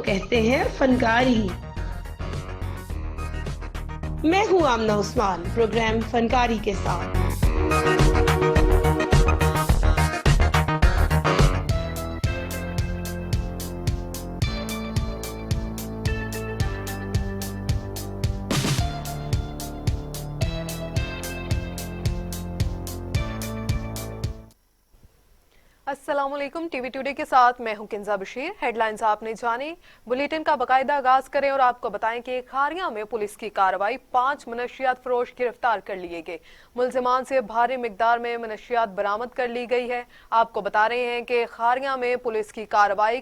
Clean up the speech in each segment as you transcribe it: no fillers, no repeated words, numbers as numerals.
कहते हैं फनकारी। मैं हूं आमना उस्मान, प्रोग्राम फनकारी के साथ। अस्सलामुअलैकुम, टीवी टुडे के साथ मैं हूं किंजा बशीर। हेडलाइंस आपने जानी, बुलेटिन का बाकायदा आगाज करें और आपको बताएं कि खारिया में पुलिस की कार्रवाई, 5 मनशियात फरोश गिरफ्तार कर लिए गए। मुलजिमान से भारी मिकदार में मनशियात बरामद कर ली गई है। आपको बता रहे हैं कि खारिया में पुलिस की कार्रवाई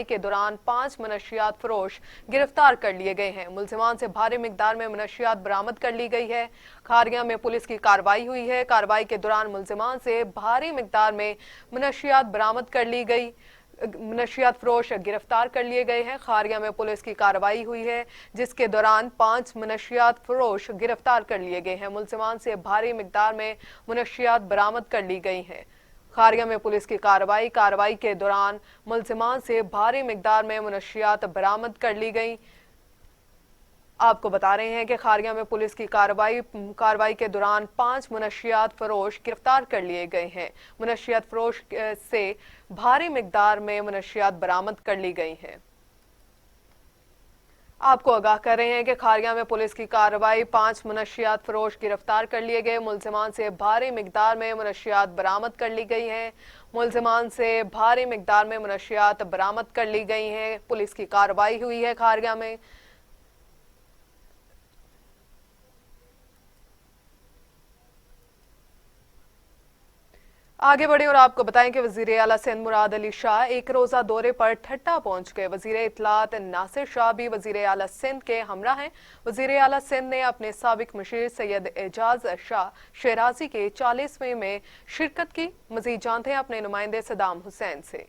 के दौरान 5 मनशियात फरोश गिरफ्तार कर लिए गए हैं। मुलजिमान से भारी मिकदार में मनशियात बरामद कर ली गई है। खारिया में पुलिस की कार्रवाई हुई है। कार्रवाई के दौरान मुलजिमान से भारी मिकदार में मनशियात बरामद कर ली गई। नशियात फरोश गिरफ्तार कर लिए गए हैं। खारिया में पुलिस की कार्रवाई हुई है जिसके दौरान 5 मनशियात फरोश गिरफ्तार कर लिए गए हैं। मुलजिमान से भारी मिकदार में मनशियात बरामद कर ली गई हैं। खारिया में पुलिस की कार्रवाई के दौरान मुलजिमान से भारी मिकदार में मनशियात बरामद कर ली गई। आपको बता रहे हैं कि खारिया में पुलिस की कार्रवाई के दौरान 5 मनशियात फरोश गिरफ्तार कर लिए गए हैं। मनशियात फरोश से भारी मिकदार में मनशियात बरामद कर ली गई हैं। आपको आगाह कर रहे हैं कि खारिया में पुलिस की कार्रवाई, 5 मनशियात फरोश गिरफ्तार कर लिए गए। मुलजिमान से भारी मिकदार में मनशियात बरामद कर ली गई हैं। मुलजिमान से भारी मिकदार में मनशियात बरामद कर ली गई हैं। पुलिस की कार्रवाई हुई है खारिया में। आगे बढ़े और आपको बताएं कि वजीर आला सिंध मुराद अली शाह एक रोजा दौरे पर ठट्टा पहुंच गए। वजीर इत्तलात नासिर शाह भी वजीर आला सिंध के हमरा हैं। वजीर आला सिंध ने अपने साबिक मुशीर सैयद एजाज शाह शेराजी के 40वें में शिरकत की। मजीद जानते हैं अपने नुमाइंदे सदाम हुसैन से।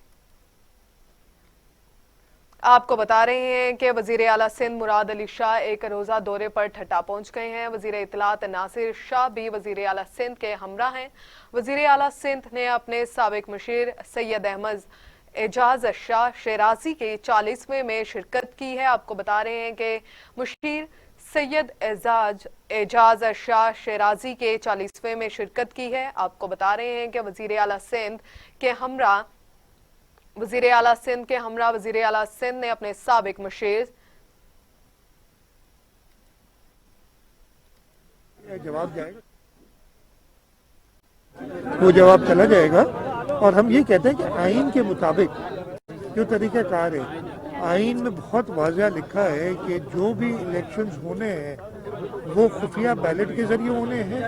आपको बता रहे हैं कि वजीर आला सिंध मुराद अली शाह एक रोजा दौरे पर ठट्टा पहुंच गए हैं। वजीर इत्तलात नासिर शाह भी वजीर आला सिंध के हमरा हैं। वजीर आला सिंध ने अपने साबिक मुशीर सैयद अहमद एजाज शाह शेराजी के 40वें में शिरकत की है। आपको बता रहे हैं कि मुशीर सैयद एजाज शाह शेराजी के 40वें में शिरकत की है। आपको बता रहे हैं कि वजीर आला सिंध के हमरा वजीर आला सिंध ने अपने साबिक मुशीर जवाब जाएगा, वो जवाब चला जाएगा। और हम ये कहते हैं कि आइन के मुताबिक जो तरीक़ाकार है, आइन में बहुत वाज़ह लिखा है कि जो भी इलेक्शंस होने हैं वो खुफिया बैलेट के ज़रिए होने हैं,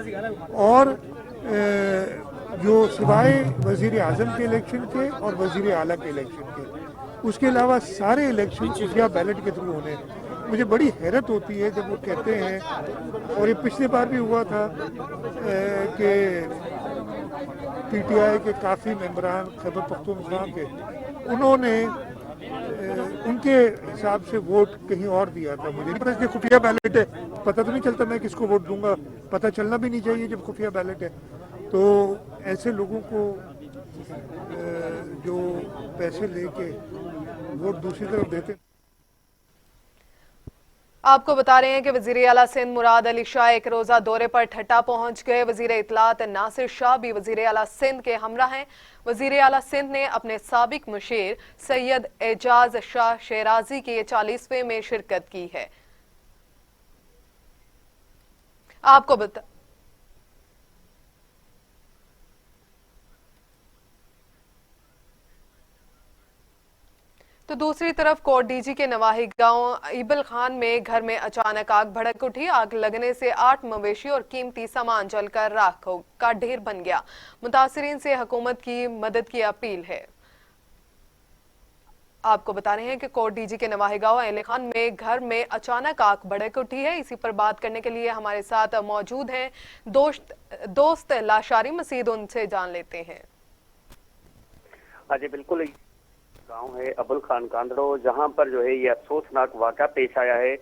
और जो सिवाय वज़ीर आज़म के इलेक्शन के और वज़ीर आला के इलेक्शन के, उसके अलावा सारे इलेक्शन खुफिया बैलेट के थ्रू होने हैं। मुझे बड़ी हैरत होती है जब वो कहते हैं, और ये पिछले बार भी हुआ था कि PTI के काफ़ी मेंबरान खैबर पख्तूनख्वा के, उन्होंने उनके हिसाब से वोट कहीं और दिया था। मुझे नहीं पता कि खुफिया बैलेट है, पता तो नहीं चलता मैं किसको वोट दूंगा, पता चलना भी नहीं चाहिए जब खुफिया बैलेट है। तो ऐसे लोगों को जो पैसे लेके वोट दूसरी तरफ देते। आपको बता रहे हैं कि वजीर आला सिंध मुराद अली शाह एक रोजा दौरे पर ठट्टा पहुंच गए। वजीर इत्तलात नासिर शाह भी वजीर आला सिंध के हमरा हैं। वजीर आला सिंध ने अपने साबिक मुशीर सैयद एजाज शाह शेराजी के 40वें में शिरकत की है। आपको बता तो दूसरी तरफ कोट डीजी के नवाही गांव ईबल खान में घर में अचानक आग भड़क उठी। आग लगने से 8 मवेशी और कीमती सामान जलकर राख का ढेर बन गया। मुतासिरीन से हुकूमत की मदद की अपील है। आपको बता रहे हैं कि कोट डीजी के नवाही गांव ईबल खान में घर में अचानक आग भड़क उठी है। इसी पर बात करने के लिए हमारे साथ मौजूद हैं दोस्त लाशारी मसीद, उनसे जान लेते हैं। जी बिल्कुल, गांव है अबुल खान कांदड़ो, जहां पर जो है ये अफसोसनाक वाक़या पेश आया है।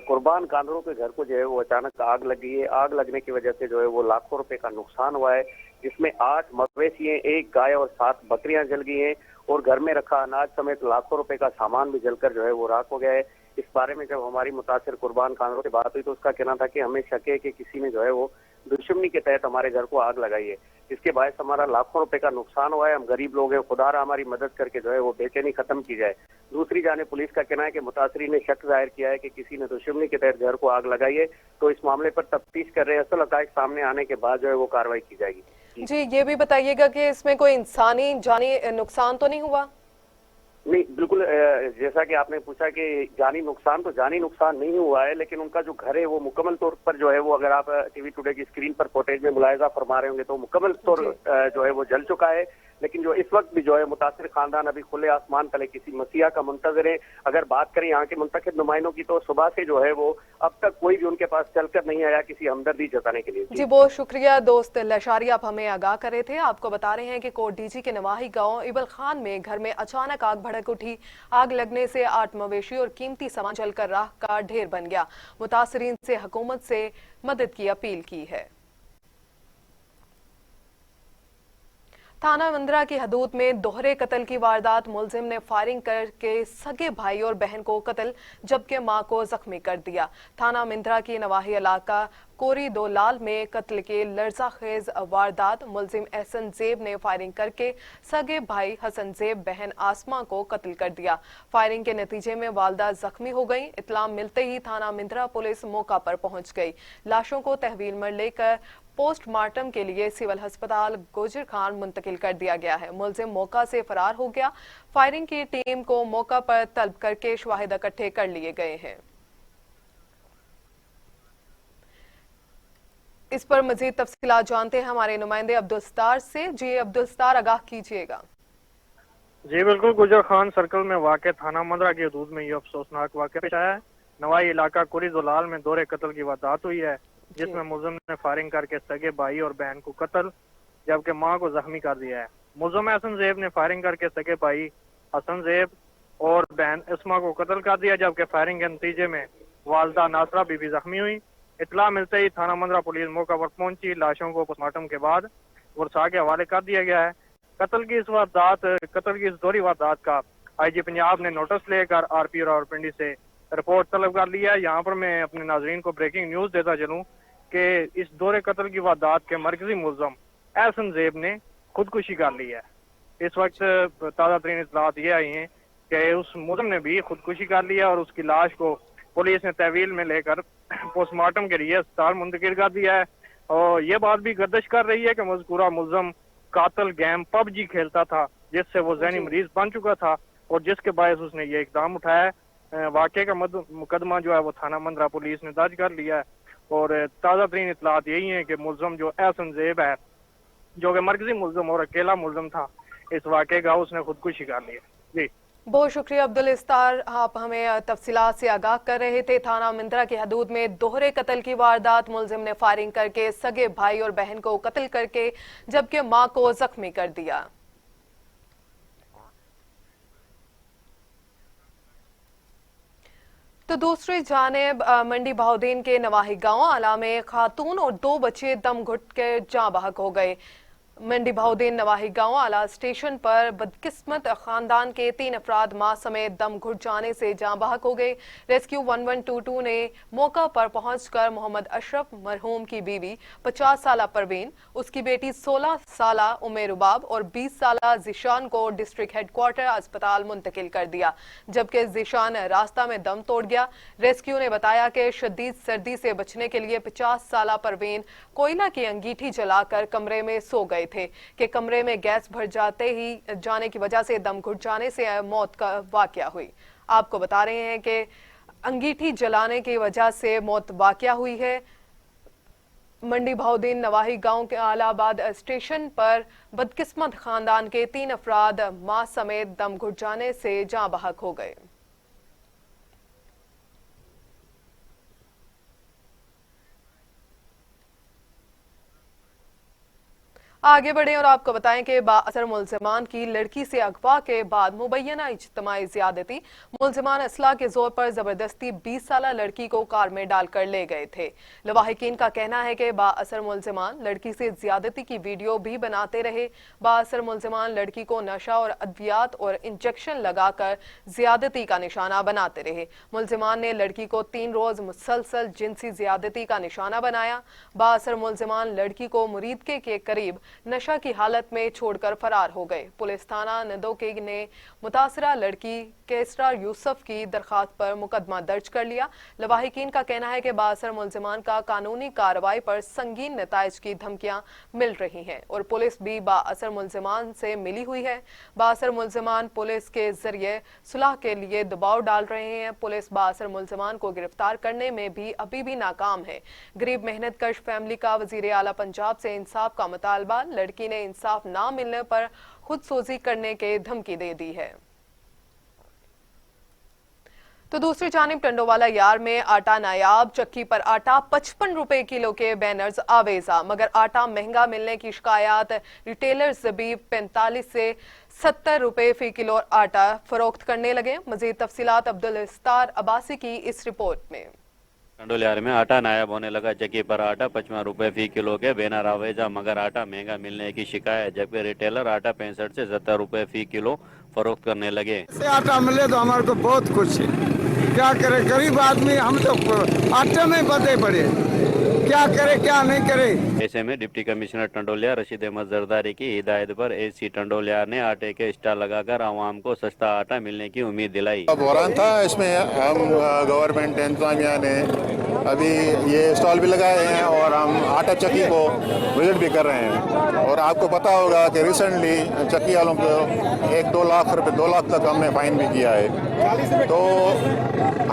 कुर्बान कांदड़ो के घर को जो है वो अचानक आग लगी है। आग लगने की वजह से जो है वो लाखों रुपए का नुकसान हुआ है, जिसमें 8 मवेशी हैं, 1 गाय और 7 बकरियां जल गई हैं। اور گھر میں رکھا اناج سمیت لاکھوں روپے کا سامان بھی جل کر جو ہے وہ راکھ ہو گیا ہے۔ اس بارے میں جب ہماری متاثر قربان کاندڑوں سے بات ہوئی تو اس کا کہنا تھا کہ ہمیں شک ہے کہ کسی نے جو ہے وہ دشمنی کے تحت ہمارے گھر کو آگ لگائی ہے، اس کے باعث ہمارا لاکھوں روپے کا نقصان ہوا ہے، ہم غریب لوگ ہیں، خدا را ہماری مدد کر کے جو ہے وہ بے چینی ختم کی جائے۔ دوسری جانب پولیس کا کہنا ہے کہ متاثرین نے شک ظاہر کیا ہے کہ کسی نے دشمنی کے تحت گھر کو آگ لگائی ہے، تو اس معاملے پر تفتیش کر رہے ہیں، اصل حقائق سامنے آنے کے بعد جو ہے وہ کارروائی کی جائے گی۔ جی یہ بھی بتائیے گا کہ اس میں کوئی انسانی جانی نقصان تو نہیں ہوا؟ نہیں بالکل، جیسا کہ آپ نے پوچھا کہ جانی نقصان نہیں ہوا ہے، لیکن ان کا جو گھر ہے وہ مکمل طور پر جو ہے وہ، اگر آپ ٹی وی ٹوڈے کی اسکرین پر فوٹیج میں ملاحظہ فرما رہے ہوں گے تو مکمل طور جو ہے وہ جل چکا ہے، لیکن جو اس وقت بھی جو ہے متاثر خاندان ابھی کھلے آسمان تلے کسی مسیح کا منتظر ہے۔ اگر بات کریں یہاں کے منتخب نمائندوں کی تو صبح سے جو ہے وہ اب تک کوئی بھی ان کے پاس چل کر نہیں آیا کسی ہمدردی جتانے کے لیے۔ جی بہت شکریہ دوست لشاری، آپ ہمیں آگاہ کر رہے تھے۔ آپ کو بتا رہے ہیں کہ کوٹ ڈی جی کے نواحی گاؤں ابل خان میں گھر میں اچانک آگ بھڑک اٹھی، آگ لگنے سے 8 مویشی اور قیمتی سامان جل کر راہ کا ڈھیر بن گیا۔ متاثرین سے حکومت سے مدد کی اپیل کی ہے۔ تھانہ مندرہ کی حدود میں دوہرے قتل کی واردات، ملزم نے فائرنگ کر کے سگے بھائی اور بہن کو قتل جبکہ ماں کو زخمی کر دیا۔ تھانہ مندرہ کی نواحی علاقہ کوری دو لال میں قتل کے لرزہ خیز واردات، ملزم احسن زیب نے فائرنگ کر کے سگے بھائی حسن زیب بہن آسمہ کو قتل کر دیا۔ فائرنگ کے نتیجے میں والدہ زخمی ہو گئی۔ اطلاع ملتے ہی تھانہ مندرہ پولیس موقع پر پہنچ گئی۔ لاشوں کو تحویل میں لے کر پوسٹ مارٹم کے لیے سول ہسپتال گوجر خان منتقل کر دیا گیا ہے۔ ملزم موقع سے فرار ہو گیا۔ فائرنگ کی ٹیم کو موقع پر طلب کر کے شواہد اکٹھے کر لیے گئے ہیں۔ اس پر مزید تفصیلات جانتے ہیں ہمارے نمائندے عبدالستار سے۔ جی عبدالستار، آگاہ کیجیے گا۔ جی بالکل، گجر خان سرکل میں واقع تھانہ مندرہ کی حدود میں یہ افسوسناک واقعہ پیش آیا ہے۔ نوائی علاقہ کوری دولال میں دورے قتل کی واردات ہوئی ہے، جس میں ملزم نے فائرنگ کر کے سگے بھائی اور بہن کو قتل جبکہ ماں کو زخمی کر دیا ہے۔ ملزم حسن زیب نے فائرنگ کر کے سگے بھائی حسن زیب اور بہن اسما کو قتل کر دیا جبکہ فائرنگ کے نتیجے میں والدہ ناصرہ بی بی زخمی ہوئی۔ اطلاع ملتے ہی تھانہ مندرہ پولیس موقع پر پہنچی۔ لاشوں کو پوسٹ مارٹم کے بعد ورثاء کے حوالے کر دیا گیا ہے۔ قتل کی اس دوہری واردات کا آئی جی پنجاب نے نوٹس لے کر آر پی اور راولپنڈی سے رپورٹ طلب کر لیا ہے۔ یہاں پر میں اپنے ناظرین کو بریکنگ نیوز دیتا چلوں کہ اس دورے قتل کی واردات کے مرکزی ملزم احسن زیب نے خودکشی کر لی ہے۔ اس وقت تازہ ترین اطلاعات یہ آئی ہیں کہ اس ملزم نے بھی خودکشی کر لیا اور اس کی لاش کو پولیس نے تحویل میں لے کر پوسٹ مارٹم کے لیے اسپتال منتقل کر دیا ہے۔ اور یہ بات بھی گردش کر رہی ہے کہ مذکورہ ملزم قاتل گیم پب جی کھیلتا تھا، جس سے وہ ذہنی مریض بن چکا تھا اور جس کے باعث اس نے یہ اقدام اٹھایا ہے۔ واقعے کا مقدمہ جو ہے وہ تھانہ مندرہ پولیس نے درج کر لیا ہے اور تازہ ترین اطلاعات یہی ہیں کہ ملزم جو احسن زیب ہے، جو کہ مرکزی ملزم اور اکیلا ملزم تھا اس واقعے کا، اس نے خودکشی کر لی ہے۔ جی بہت شکریہ عبدالستار، آپ ہمیں تفصیلات سے آگاہ کر رہے تھے۔ تھانہ مندرہ کی حدود میں دوہرے قتل کی واردات، ملزم نے فائرنگ کر کے سگے بھائی اور بہن کو قتل کر کے جبکہ ماں کو زخمی کر دیا۔ تو دوسری جانب منڈی بہاؤدین کے نواحی گاؤں اعلیٰ میں خاتون اور 2 بچے دم گھٹ کے جاں بحق ہو گئے۔ منڈی بہاؤدین نواحی گاؤں اعلیٰ اسٹیشن پر بدقسمت خاندان کے 3 افراد ماں سمیت دم گھٹ جانے سے جاں بحق ہو گئے۔ ریسکیو 1122 نے موقع پر پہنچ کر محمد اشرف مرحوم کی بیوی 50 سالہ پروین، اس کی بیٹی 16 سالہ رباب اور 20 سالہ ذیشان کو ڈسٹرکٹ ہیڈ کوارٹر اسپتال منتقل کر دیا جبکہ ذیشان راستہ میں دم توڑ گیا۔ ریسکیو نے بتایا کہ شدید سردی سے بچنے کے لیے 50 سالہ پروین کوئلہ کی انگیٹھی جلا کر کمرے میں سو گئے تھے کہ کمرے میں گیس بھر جانے کی وجہ سے دم گھٹ جانے سے موت کا واقعہ ہوئی۔ آپ کو بتا رہے ہیں کہ انگیٹھی جلانے کی وجہ سے موت واقعہ ہوئی ہے۔ منڈی بہاؤدین نواحی گاؤں کے اعلی آباد اسٹیشن پر بدقسمت خاندان کے 3 افراد ماں سمیت دم گھٹ جانے سے جاں بحق ہو گئے۔ आगे बढ़े और आपको बताएं कि बाअसर मुलजिमान की लड़की से अगवा के बाद मुबैना इज्तिमाई ज्यादती। मुलजिमान असला के जोर पर जबरदस्ती 20 साला लड़की को कार में डालकर ले गए थे। लवाहिकीन का कहना है कि बाअसर मुलजिमान लड़की से ज्यादती की वीडियो भी बनाते रहे। बाअसर मुलजिमान लड़की को नशा और अद्वियात और इंजेक्शन लगाकर ज्यादती का निशाना बनाते रहे। मुलजिमान ने लड़की को 3 रोज मुसलसल जिनसी ज्यादती का निशाना बनाया। बाअसर मुलजिमान लड़की को मुरीदके के करीब नशा की हालत में छोड़कर फरार हो गए। पुलिस थाना नदोके ने मुतासरा लड़की केसरा यूसुफ की दरखास्त पर मुकदमा दर्ज कर लिया। लवाहिकीन का कहना है कि बाअसर मुलजिमान का कानूनी कार्रवाई पर संगीन नताइज की धमकियां मिल रही हैं और पुलिस भी बाअसर मुलजिमान से मिली हुई है। बाअसर मुलजिमान पुलिस के जरिए सुलह के लिए दबाव डाल रहे हैं। पुलिस बाअसर मुलजिमान को गिरफ्तार करने में भी अभी भी नाकाम है। गरीब मेहनतकश फैमिली का वजीर आला पंजाब से इंसाफ का मुतालबा। लड़की ने इंसाफ ना मिलने पर खुदसोजी करने के धमकी दे दी है। तो दूसरी जानिब टंडोवाला यार में आटा नायाब, चक्की पर आटा 55 रुपए किलो के बैनर्स आवेजा, मगर आटा महंगा मिलने की शिकायत। रिटेलर्स भी 45 से 70 रुपए फी किलो आटा फरोख्त करने लगे। मजीद तफसीलात अब्दुल इस्तार अब्बासी की इस रिपोर्ट में। टंडोलियार में आटा नायाब होने लगा, चक्की पर आटा 55 रुपए फी किलो के बैनर आवेजा, मगर आटा महंगा मिलने की शिकायत, जबकि रिटेलर आटा 65 से 70 रुपए फी किलो फरोख्त करने लगे। से आटा मिले तो हमारे को बहुत खुश है। क्या करे गरीब आदमी, हम तो आटे में बंधे पड़े, क्या करे क्या नहीं करे। ऐसे में डिप्टी कमिश्नर टंडोलिया रशीद अहमद जरदारी की हिदायत पर एसी टंडोलिया ने आटे के स्टॉल लगाकर आवाम को सस्ता आटा मिलने की उम्मीद दिलाई। बहरान था, इसमें हम गवर्नमेंट इंतजामिया ने अभी ये स्टॉल भी लगाए हैं और हम आटा चक्की को विजिट भी कर रहे हैं। और आपको पता होगा कि रिसेंटली चक्की वालों को 1-2 लाख रुपए, 2 लाख तक हमने फाइन भी किया है। तो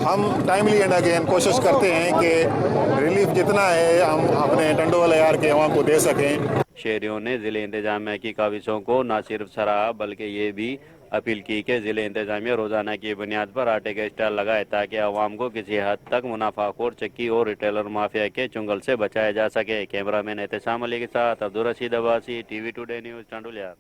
हम टाइमली एंड अगेन कोशिश करते हैं कि रिलीफ जितना है हम अपने टंडोवाला यार के अवाम को दे सकें। शहरियों ने जिले इंतजामिया की काविशों को न सिर्फ सराहा बल्कि ये भी अपील की कि जिले इंतजामिया रोजाना की बुनियाद पर आटे के स्टॉल लगाए ताकि अवाम को किसी हद तक मुनाफाखोर चक्की और रिटेलर माफिया के चुंगल से बचाया जा सके। कैमरामैन एहतशाम अली के साथ Abdul Rashid Abbasi, TV Today News, Tandolia.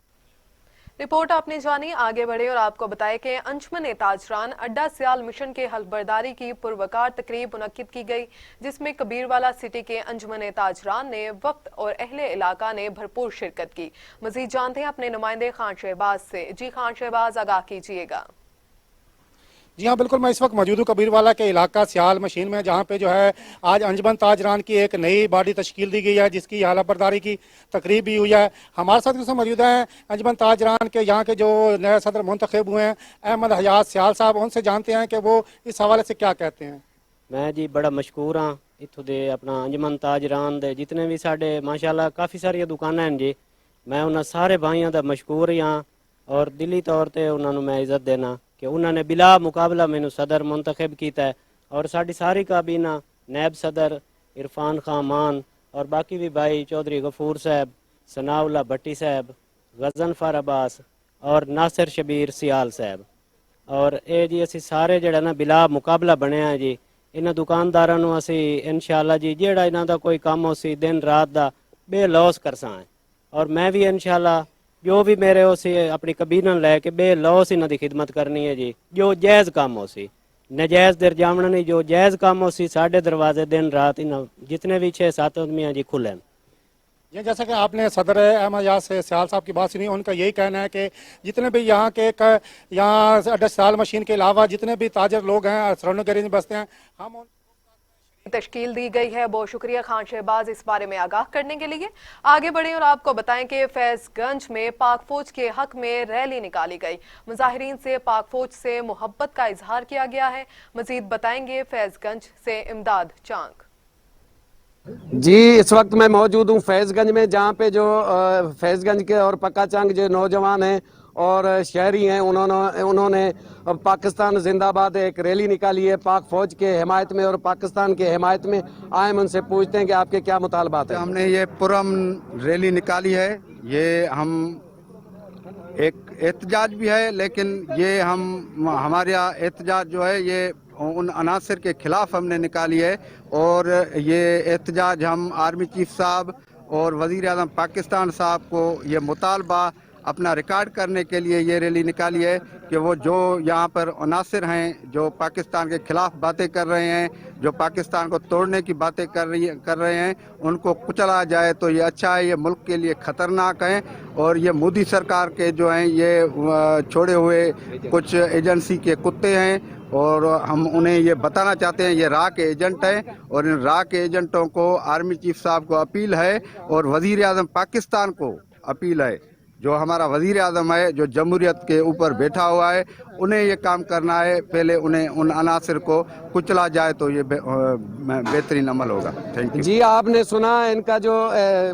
Report आपने जानी। आगे बढ़े और आपको बताएं कि अंजुमन ताजरान अड्डा सियाल मिशन के हल्फबरदारी की पुरवकार तकरीब मुनक्किद की गई, जिसमें कबीरवाला सिटी के अंजुमन ताजरान ने वक्त और अहले इलाका ने भरपूर शिरकत की। मजीद जानते हैं अपने नुमाइंदे खान शहबाज से। जी खान शहबाज, आगाह कीजिएगा। जी हाँ, बिल्कुल, मैं इस वक्त मौजूद हूँ कबीरवाला के इलाका सियाल मशीन में, जहाँ पे जो है आज अंजुमन ताजरान की एक नई बॉडी तश्कील दी गई है, जिसकी हल्फबरदारी की तकरीब भी हुई है। हमारे साथ इसमें मौजूद हैं अंजुमन ताजरान के यहाँ के जो नए सदर मुंतखब हुए हैं अहमद हयात सियाल साहब। उनसे जानते हैं कि वो इस हवाले से क्या कहते हैं। मैं जी बड़ा मशहूर हाँ इतों दे अपना अंजुमन ताजरान दे जितने भी साढ़े माशाल्लाह काफ़ी सारिया दुकाना हैं जी, मैं उन्होंने सारे भाइयों का मशहूर हाँ और दिली तौर पर उन्होंने मैं इज्जत देना कि उन्होंने बिला मुकाबला मैनू सदर मुंतखब किया है। और साड़ी सारी काबीना नैब सदर इरफान खान मान और बाकी भी भाई चौधरी गफूर साहब, सनाउल्ला भट्टी साहब, गजनफर अब्बास और नासिर शबीर सियाल साहब और ये जी असी सारे जड़ा ना बिला मुकाबला बने हैं जी। इन्हां दुकानदारां नूं असी इंशाअल्लाह जी जेड़ा इन्हां दा कोई काम होसी दिन रात दा बेलौस करसा है और मैं भी इंशाअल्लाह जो भी मेरे उसी अपनी कबीना लैके बेलौस इन्हां दी खिदमत करनी है जी। जो जायज़ काम होसी नजायज़ दर जामना नहीं, जो जायज़ काम होसी साढ़े दरवाजे दिन रात इन्हां जितने भी 6-7 आदमी जी खुले। ये जैसा कि आपने सदर अहमद याद से सियाल साहब की बात सुनी, उनका यही कहना है कि जितने भी यहाँ के यहाँ अड्डा सियाल मशीन के अलावा जितने भी ताजर लोग हैं सराउंडिंग एरिया में बसते हैं, हम तश्कील दी गई है। बहुत शुक्रिया खान शहबाज इस बारे में आगाह करने के लिए। आगे बढ़े और आपको बताएं कि फैजगंज में पाक फौज के हक में रैली निकाली गई। मुजाहिरीन से पाक फौज से मोहब्बत का इजहार किया गया है। मजीद बताएंगे फैजगंज से इमदाद चांग। जी, इस वक्त मैं मौजूद हूँ फैजगंज में, जहाँ पे जो फैजगंज के और पक्का चंग जो नौजवान हैं और शहरी हैं उन्होंने पाकिस्तान जिंदाबाद एक रैली निकाली है पाक फौज के हिमायत में और पाकिस्तान के हिमायत में। आए हम उनसे पूछते हैं कि आपके क्या मुतालबात हैं। हमने ये पुरअमन रैली निकाली है, ये हम एक एहतजाज भी है, लेकिन ये हमारे यहाँ एहतजाज जो है ये उन अनासर के खिलाफ हमने निकाली है और ये एहतजाज हम आर्मी चीफ साहब اور वज़ीर आज़म पाकिस्तान साहब को ये मुतालबा अपना रिकॉर्ड करने के लिए ये रैली निकाली है कि वो जो यहाँ पर अनासिर हैं जो पाकिस्तान के खिलाफ बातें कर रहे हैं, जो पाकिस्तान को तोड़ने की बातें कर रहे हैं, उनको कुचला जाए तो ये अच्छा है। ये मुल्क के लिए ख़तरनाक है और ये मोदी सरकार के जो हैं ये छोड़े हुए कुछ एजेंसी के कुत्ते हैं और हम उन्हें ये बताना चाहते हैं ये रा के एजेंट हैं और इन रा के एजेंटों को आर्मी चीफ साहब को अपील है और वज़ीर आज़म पाकिस्तान को अपील है, जो हमारा वज़ीर आज़म है जो जमहूरियत के ऊपर बैठा हुआ है, उन्हें ये काम करना है। पहले उन्हें उन अनासिर को कुचला जाए तो ये बेहतरीन अमल होगा। थैंक यू जी, आपने सुना इनका जो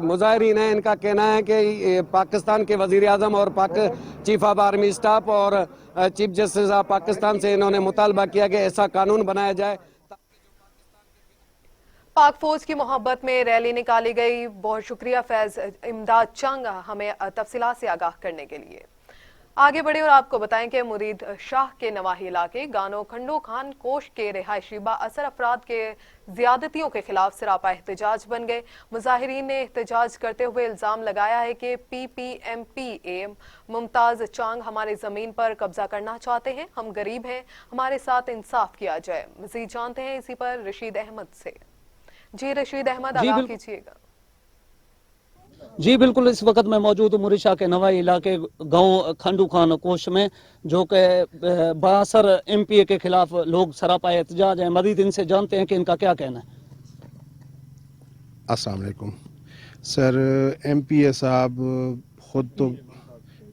मुजाहिरीन है, इनका कहना है कि पाकिस्तान के वज़ीर आज़म और पाक चीफ ऑफ आर्मी स्टाफ और चीफ जस्टिस ऑफ पाकिस्तान से इन्होंने मुतालबा किया कि ऐसा कानून बनाया जाए। पाक फौज की मोहब्बत में रैली निकाली गई। बहुत शुक्रिया फैज इमदाद चंग हमें तफसीलात से आगाह करने के लिए। आगे बढ़े और आपको बताएं कि मुरीद शाह के नवाही इलाके गानो खंडो खान कोश के रिहायशी बाअसर अफराद के ज्यादतियों के खिलाफ सरापा एहतजाज बन गए। मुजाहिरीन ने एहतजाज करते हुए इल्जाम लगाया है कि PPMPA मुमताज चांग हमारे जमीन पर कब्जा करना चाहते हैं, हम गरीब हैं, हमारे साथ इंसाफ किया जाए। मजीद जानते हैं इसी पर रशीद अहमद से। जी रशीद अहमद, आगाह कीजिएगा। जी बिल्कुल, इस वक्त मैं मौजूद हूँ मुरीशा के नवाई इलाके गांव खंडू खान कोश में, जो कि बासर MPA के खिलाफ लोग सरापा एहतजाज हैं। मजीद इनसे जानते हैं कि इनका क्या कहना है। अस्सलाम वालेकुम सर, MPA साहब खुद तो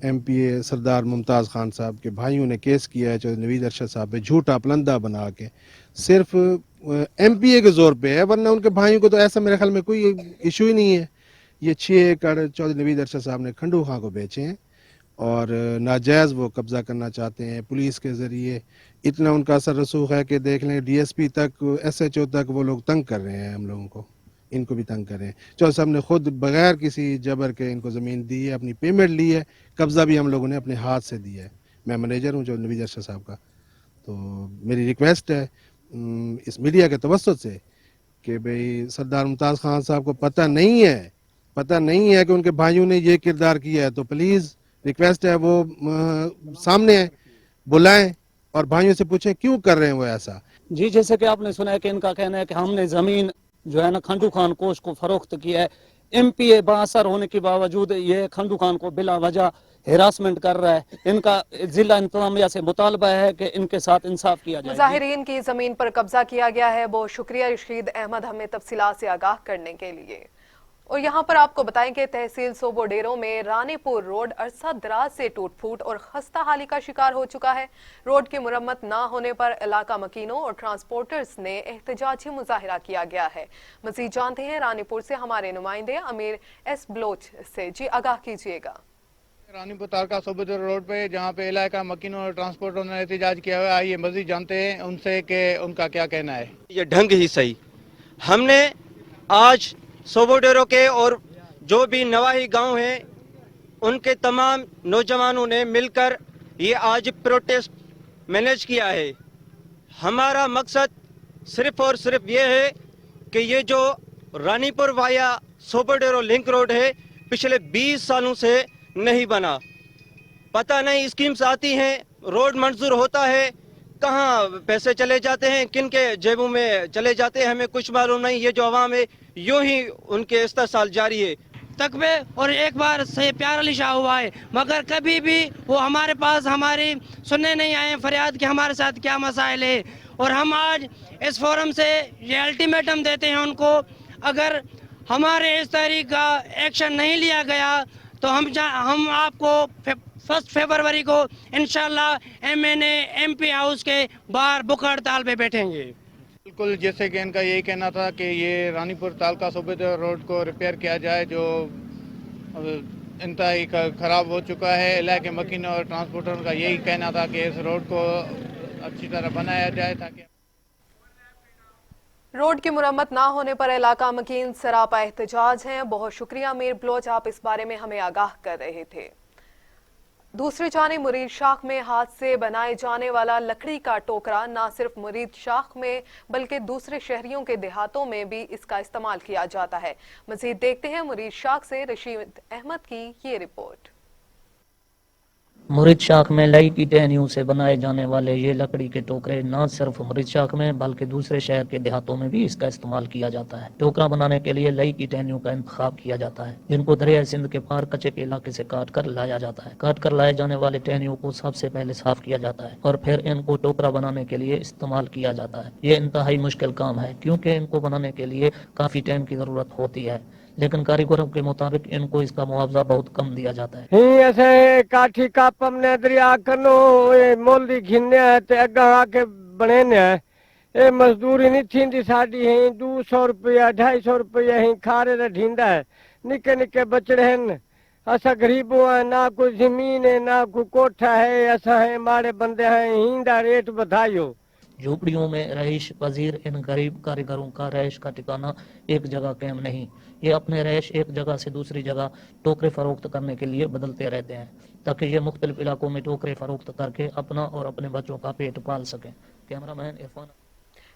MPA सरदार मुमताज़ खान साहब के भाइयों ने केस किया है चौधरी नवीद अरशद साहब पे झूठा पलंदा बना के, सिर्फ MPA के जोर पे है, वरना उनके भाइयों को तो ऐसा मेरे ख्याल में कोई इशू ही नहीं है। ये 6 एकड़ चौधरी नवीद अरशद साहब ने खंडू खां को बेचे हैं और नाजायज़ वो कब्ज़ा करना चाहते हैं पुलिस के ज़रिए। इतना उनका असर रसूख है कि देख लें DSP तक, SHO तक वो लोग तंग कर रहे हैं हम लोगों को, इनको भी तंग कर रहे हैं। चौधरी साहब ने खुद बगैर किसी जबर के इनको ज़मीन दी है, अपनी पेमेंट ली है, कब्ज़ा भी हम लोगों ने अपने हाथ से दिया है। मैं मैनेजर हूँ चौधरी नवीद अरशद साहब का, तो मेरी रिक्वेस्ट है इस मीडिया के तवस्सुत से कि भाई सरदार मुमताज़ खान साहब को पता नहीं है कि उनके भाइयों ने ये किरदार किया है, तो प्लीज़ रिक्वेस्ट है वो सामने बुलाएं और भाइयों से पूछें क्यों कर रहे हैं वो ऐसा। जी, जैसे कि आपने सुना है कि इनका कहना है कि हमने ज़मीन जो है ना खंडू खान कोश को फरोख्त किया है। MPA बासर होने के बावजूद ये खंडू खान को बिला वजह हिरासमेंट कर रहा है। इनका जिला इंतजामिया से मुतालबा है कि इनके साथ इंसाफ किया जाए। मुजाहिरीन की जमीन पर कब्जा किया गया है। बहुत शुक्रिया रशीद अहमद हमें तफसीलात से आगाह करने के लिए। और यहाँ पर आपको बताएं कि तहसील सोबोडेरो में रानीपुर रोड अरसा दराज से टूट फूट और खस्ता हाली का शिकार हो चुका है। रोड की मुरम्मत ना होने पर इलाका मकीनों और ट्रांसपोर्टर्स ने एहतजाजी मुजाहिरा किया गया है। मजीद जानते हैं रानीपुर से हमारे नुमाइंदे अमीर S बलोच से। जी, आगाह कीजिएगा। रानीपुर तारका सोबोडेरो रोड पे जहाँ पे इलाका मकीनों और ट्रांसपोर्टरों ने एहतजाज किया हुआ है, आइए मजीद जानते हैं उनसे कि उनका क्या कहना है। ये ढंग ही सही, हमने आज सोबोडेरो के और जो भी नवाही गांव हैं उनके तमाम नौजवानों ने मिलकर ये आज प्रोटेस्ट मैनेज किया है। हमारा मकसद सिर्फ और सिर्फ ये है कि ये जो रानीपुर वाया सोबोडेरो लिंक रोड है पिछले 20 सालों से नहीं बना। पता नहीं स्कीम्स आती हैं, रोड मंजूर होता है, कहाँ पैसे चले जाते हैं, किन के जेबों में चले जाते हैं, हमें कुछ मालूम नहीं। ये जो अवाम है यूं ही उनके इस्तेसाल जारी है। तकबे और एक बार से प्यार अली शाह हुआ है, मगर कभी भी वो हमारे पास हमारी सुनने नहीं आए फरियाद कि हमारे साथ क्या मसाइल है। और हम आज इस फोरम से ये अल्टीमेटम देते हैं उनको, अगर हमारे इस तहरीक का एक्शन नहीं लिया गया तो हम आपको 1 फरवरी को इंशाल्लाह MNA MP हाउस के बाहर भूख हड़ताल पे बैठेंगे। बिल्कुल, जैसे कि इनका यही कहना था कि ये रानीपुर तालका सोबोडेरो रोड को रिपेयर किया जाए, जो इंतहाई खराब हो चुका है। इलाके मकीनों और ट्रांसपोर्टरों का यही कहना था कि इस रोड को अच्छी तरह बनाया जाए ताकि रोड की मुरम्मत ना होने पर इलाका मकीन सरापा एहतजाज हैं। बहुत शुक्रिया अमीर बलोच, आप इस बारे में हमें आगाह कर रहे थे। दूसरी जानिब मुरीद शाख में हाथ से बनाए जाने वाला लकड़ी का टोकरा न सिर्फ मुरीद शाख में बल्कि दूसरे शहरियों के देहातों में भी इसका इस्तेमाल किया जाता है। मजीद देखते हैं मुरीद शाख से रशीद अहमद की ये रिपोर्ट। मुरीद शाख में लई की टहनियों से बनाए जाने वाले ये लकड़ी के टोकरे न सिर्फ मुरीद शाख में बल्कि दूसरे शहर के देहातों में भी इसका इस्तेमाल किया जाता है। टोकरा बनाने के लिए लई की टहनियों का इंतखाब किया जाता है, जिनको दरिया सिंध के पार कच्चे के इलाके से काट कर लाया जाता है। काट कर लाए जाने वाले टहनियों को सबसे पहले साफ किया जाता है और फिर इनको टोकरा बनाने के लिए इस्तेमाल किया जाता है। ये इंतहाई मुश्किल काम है क्योंकि इनको बनाने के लिए काफी टाइम की जरूरत होती है, लेकिन कारीगरों के मुताबिक इनको इसका मुआवजा बहुत कम दिया जाता है। ऐसे काठी कापम ने दरिया कनो मोली घिन्ने ते अगा आके बने ने ए मजदूरी नहीं थी साडी है 200 रुपया 250 रुपया ही खारे दा ढींदा है। निके निके बचड़े हैं, असा गरीबों है, ना कोई जमीन है ना कोई कोठा है, असा है माड़े बंदे हैं, हिंदा रेट बधाइयो। झोपड़ियों में रहिश पजीर इन गरीब कारीगरों का रहिश का ठिकाना एक जगह कायम नहीं। ये अपने रहिश एक जगह से दूसरी जगह टोकरे फरोख्त करने के लिए बदलते रहते हैं ताकि ये मुख्तलिफ इलाकों में टोकरे फरोख्त करके अपना और अपने बच्चों का पेट पाल सकें। कैमरामैन इरफान।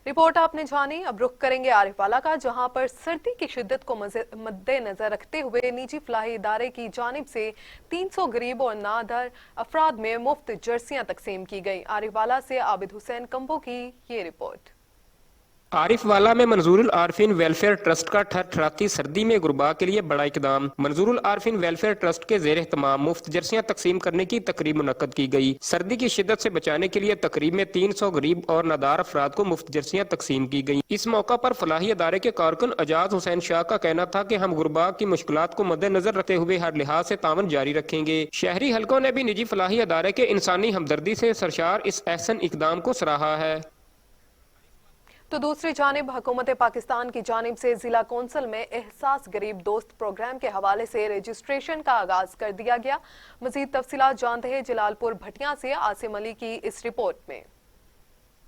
रिपोर्ट आपने जानी। अब रुख करेंगे आरिफवाला का, जहां पर सर्दी की शिद्दत को मद्देनजर रखते हुए निजी फलाही इदारे की जानिब से 300 गरीब और नादर अफराद में मुफ्त जर्सियां तकसीम की गई। आरिफवाला से आबिद हुसैन कंबो की ये रिपोर्ट। आरिफवाला में मंजूरुल आरफीन वेलफेयर ट्रस्ट का ठरठराती सर्दी में गुरबा के लिए बड़ा इकदाम। मंजूरुल आरफीन वेलफेयर ट्रस्ट के ज़ेर तमाम मुफ्त जर्सियां तकसीम करने की तकरीब मुनक्कद की गई। सर्दी की शिद्दत से बचाने के लिए तकरीब में 300 गरीब और नादार अफराद को मुफ्त जर्सियां तकसीम की गई। इस मौका पर फलाही अदारे के कारकुन एजाज हुसैन शाह का कहना था कि हम गुरबा की मुश्किलात को मद्देनजर रखते हुए हर लिहाज से तावन जारी रखेंगे। शहरी हलकों ने भी निजी फलाही अदारे के इंसानी हमदर्दी से सरशार इस एहसन इकदाम को सराहा है। तो दूसरी जानिब हुकूमत पाकिस्तान की जानिब से जिला कौंसिल में एहसास गरीब दोस्त प्रोग्राम के हवाले से रजिस्ट्रेशन का आगाज कर दिया गया। मजीद तफसीलात जानते हैं जलालपुर भटिया से आसिम अली की इस रिपोर्ट में।